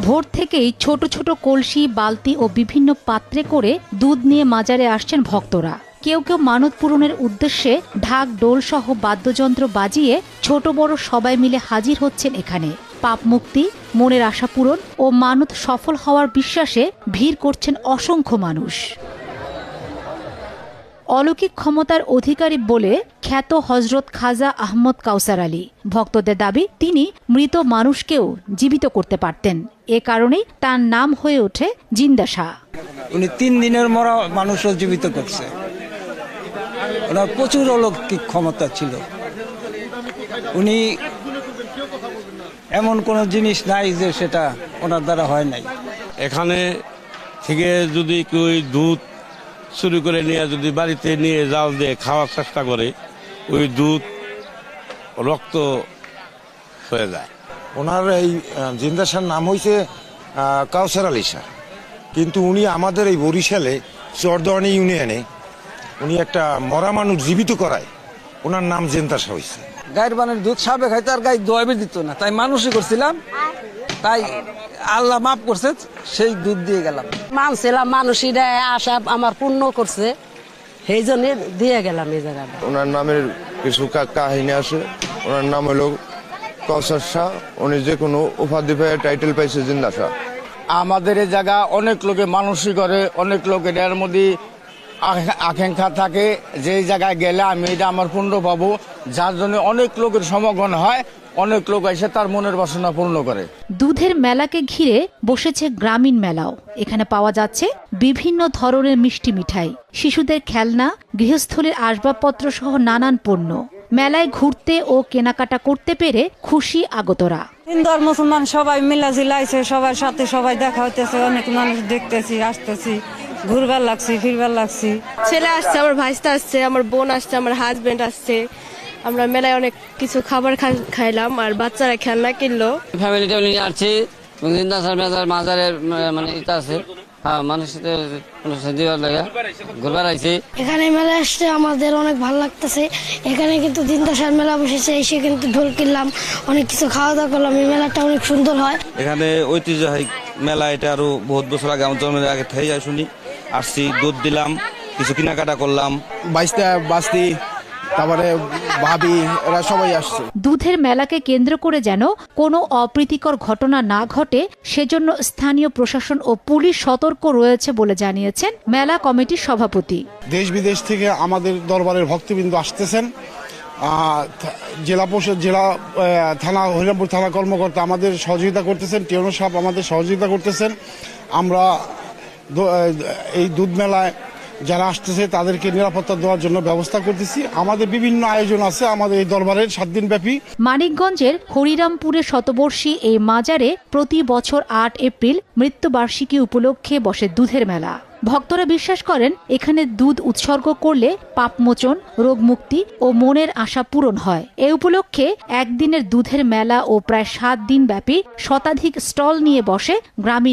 ভোর থেকেই ছোট ছোট কলসি, বালতি ও বিভিন্ন পাত্রে করে দুধ নিয়ে মাজারে আসছেন ভক্তরা। কেউ কেউ মানত পূরণের উদ্দেশ্যে ঢাক, ডোল সহ বাদ্যযন্ত্র বাজিয়ে ছোট বড় সবাই মিলে হাজির হচ্ছেন এখানে। পাপ মুক্তি, মনের আশা পূরণ ও মানত সফল হওয়ার বিশ্বাসে ভিড় করছেন অসংখ্য মানুষ। অলৌকিক ক্ষমতার অধিকারী বলে খ্যাত হযরত খাজা আহমদ কাউসার আলী। ভক্তদের দাবি, তিনি মৃত মানুষকেও জীবিত করতে পারতেন। এ কারণেই তার নাম হয়ে ওঠে জিন্দা শাহ। উনি 3 দিনের মরা মানুষও জীবিত করছে। ওনার প্রচুর অলৌকিক ক্ষমতা ছিল। উনি এমন কোন জিনিস নাই যে সেটা ওনার দ্বারা হয় নাই। এখানে থেকে যদি কেউ দুধ চুরি করে নিয়ে যদি বাড়িতে নিয়ে জাল দিয়ে খাওয়ার চেষ্টা করে, ওই দুধ রক্ত হয়ে যায়। ওনার এই জিন্দা শাহর নাম হয়েছে কাউসার আলী শাহ, কিন্তু উনি আমাদের এই বরিশালে চরদোয়ানি ইউনিয়নে উনি একটা মরা মানুষ জীবিত করায়, ওনার নাম জিন্দা শাহ হয়েছে। গায়ের বানের দুধ সাবে খাইতো আর গায়ে দোয়াবে দিত না, তাই মানুষই করছিলাম, তাই আল্লাহ মাফ করছে, সেই দুধ দিয়ে গেলাম। মানছিলাম, মানুষেরা আশা আমার পূর্ণ করছে, সেই জন্য দিয়ে গেলাম এই জায়গাটা। ওনার নামের কিছু কাহিনী আছে। ওনার নাম হলো কাউসার শাহ। উনি যে কোনো উপাধি পেয়ে টাইটেল পাইছে জিন্দা শাহ। আমাদের এই জায়গা অনেক লোকে মানুষই করে, অনেক লোকের এর মধ্যে আকাঙ্ক্ষা থাকে যে এই জায়গায় গেলে আমি এটা আমার পূর্ণ পাবো, যার জন্য অনেক লোকের সমাগম হয়, অনেক লোক এসে তার মনের বাসনা পূর্ণ করে। দুধের মেলাকে ঘিরে বসেছে গ্রামীণ মেলাও। এখানে পাওয়া যাচ্ছে বিভিন্ন ধরনের মিষ্টি মিঠাই, শিশুদের খেলনা, গৃহস্থলীর আসবাবপত্র সহ নানান পণ্য। মেলায় ঘুরতে ও কেনাকাটা করতে পেরে খুশি আগতরা। হিন্দু আর মুসলমান সবাই মিলাজিলাইছে, সবার সাথে সবাই দেখা হইতেছে, অনেক মানুষ দেখতেছি, আসতেছি, ঘুরবার লাগছি, ফিরবার লাগছি। ছেলে আসছে, আমার ভাইস্তা আসছে, আমার বোন আসছে, আমার হাজবেন্ড আসছে। আমরা মেলায় অনেক কিছু খাবার খাইলাম আর বাচ্চারা খেলনা কিনলো। ফ্যামিলিটা নিয়ে আসছি, মাজারে মানে ইটা আছে, এখানে মেলা আসছে, আমাদের অনেক ভালো লাগতেছে। এখানে কিন্তু জিন্দা শাহ মেলা বসেছে, এসে কিন্তু ঢোল কিনলাম, অনেক কিছু খাওয়া দাওয়া করলাম। এই মেলাটা অনেক সুন্দর হয়। এখানে ঐতিহ্যবাহী মেলা, এটা আরো বহুত বছর আগে আমার জন্মের আগে থেকে শুনি আসছি, দুধ দিলাম, কিছু কেনাকাটা করলাম। বাস্তি তারপরে ভাবি, এরা সবাই আসছে। দুধের মেলাকে কেন্দ্র করে যেন কোনো অপ্রীতিকর ঘটনা না ঘটে, সেজন্য স্থানীয় প্রশাসন ও পুলিশ সতর্ক রয়েছে বলে জানিয়েছেন মেলা কমিটির সভাপতি। দেশ বিদেশ থেকে আমাদের দরবারের ভক্তবৃন্দ আসতেছেন। জেলা পরিষদ, জেলা থানা, হরিরামপুর থানা কর্মকর্তা আমাদের সহযোগিতা করতেছেন, টিওনো সাহেব আমাদের সহযোগিতা করতেছেন। আমরা এই দুধ মেলায় যারা আসতেছে তাদেরকে নিরাপত্তা দেওয়ার জন্য ব্যবস্থা করতেছি। আমাদের বিভিন্ন আয়োজন আছে আমাদের এই দরবারের 7 দিন ব্যাপী। মানিকগঞ্জের হরিরামপুরের শতবর্ষী এই মাজারে প্রতি বছর 8 এপ্রিল মৃত্যুবার্ষিকী উপলক্ষে বসে দুধের মেলা। ভক্তরা বিশ্বাস করেন, এখানে দুধ উৎসর্গ করলে পাপমোচন, রোগমুক্তি ও মনের আশা পূরণ হয়। এ উপলক্ষে একদিনের দুধের মেলা ও প্রায় 7 দিন ব্যাপী শতাধিক স্টল নিয়ে বসে গ্রামীণ